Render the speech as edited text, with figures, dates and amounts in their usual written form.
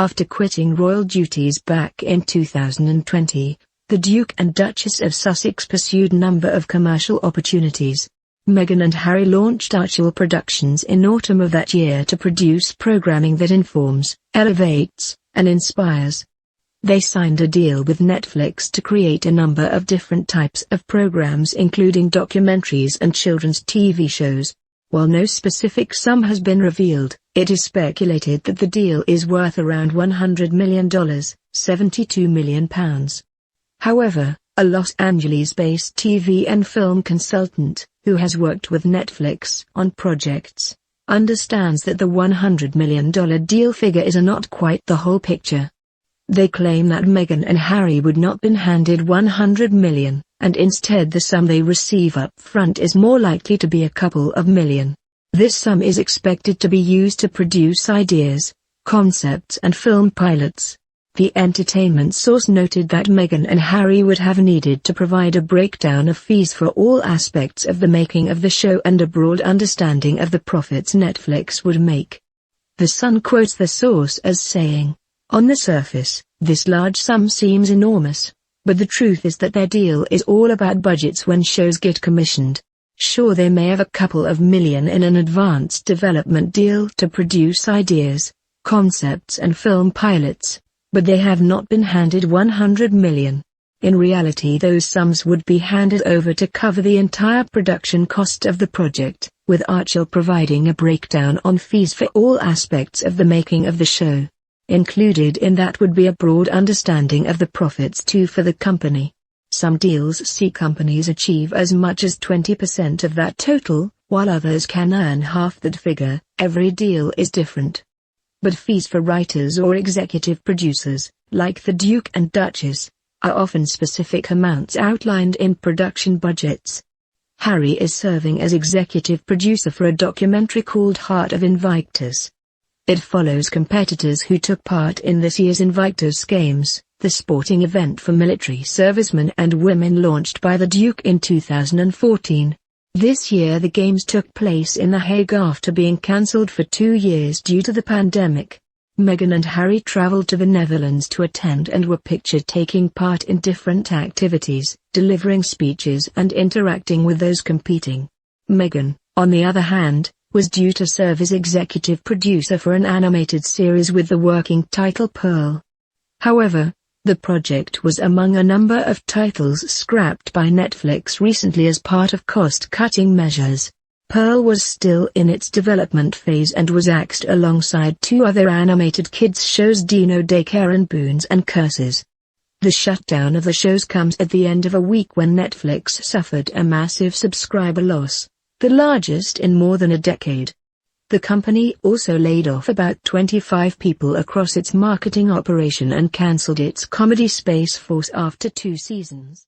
After quitting royal duties back in 2020, the Duke and Duchess of Sussex pursued a number of commercial opportunities. Meghan and Harry launched Archel Productions in autumn of that year to produce programming that informs, elevates, and inspires. They signed a deal with Netflix to create a number of different types of programs including documentaries and children's TV shows. While no specific sum has been revealed, it is speculated that the deal is worth around $100 million, £72 million. However, a Los Angeles-based TV and film consultant, who has worked with Netflix on projects, understands that the $100 million deal figure is not quite the whole picture. They claim that Meghan and Harry would not been handed $100 million, and instead the sum they receive up front is more likely to be a couple of million. This sum is expected to be used to produce ideas, concepts and film pilots. The entertainment source noted that Meghan and Harry would have needed to provide a breakdown of fees for all aspects of the making of the show and a broad understanding of the profits Netflix would make. The Sun quotes the source as saying, "On the surface, this large sum seems enormous, but the truth is that their deal is all about budgets when shows get commissioned. Sure, they may have a couple of million in an advanced development deal to produce ideas, concepts and film pilots, but they have not been handed $100 million. In reality, those sums would be handed over to cover the entire production cost of the project, with Archel providing a breakdown on fees for all aspects of the making of the show. Included in that would be a broad understanding of the profits too for the company. Some deals see companies achieve as much as 20% of that total, while others can earn half that figure. Every deal is different. But fees for writers or executive producers, like the Duke and Duchess, are often specific amounts outlined in production budgets. Harry is serving as executive producer for a documentary called Heart of Invictus. It follows competitors who took part in this year's Invictus Games, the sporting event for military servicemen and women launched by the Duke in 2014. This year the Games took place in The Hague after being cancelled for 2 years due to the pandemic. Meghan and Harry traveled to the Netherlands to attend and were pictured taking part in different activities, delivering speeches and interacting with those competing. Meghan, on the other hand, was due to serve as executive producer for an animated series with the working title Pearl. However, the project was among a number of titles scrapped by Netflix recently as part of cost-cutting measures. Pearl was still in its development phase and was axed alongside 2 other animated kids shows Dino Daycare and Boons and Curses. The shutdown of the shows comes at the end of a week when Netflix suffered a massive subscriber loss, the largest in more than a decade. The company also laid off about 25 people across its marketing operation and cancelled its comedy Space Force after 2 seasons.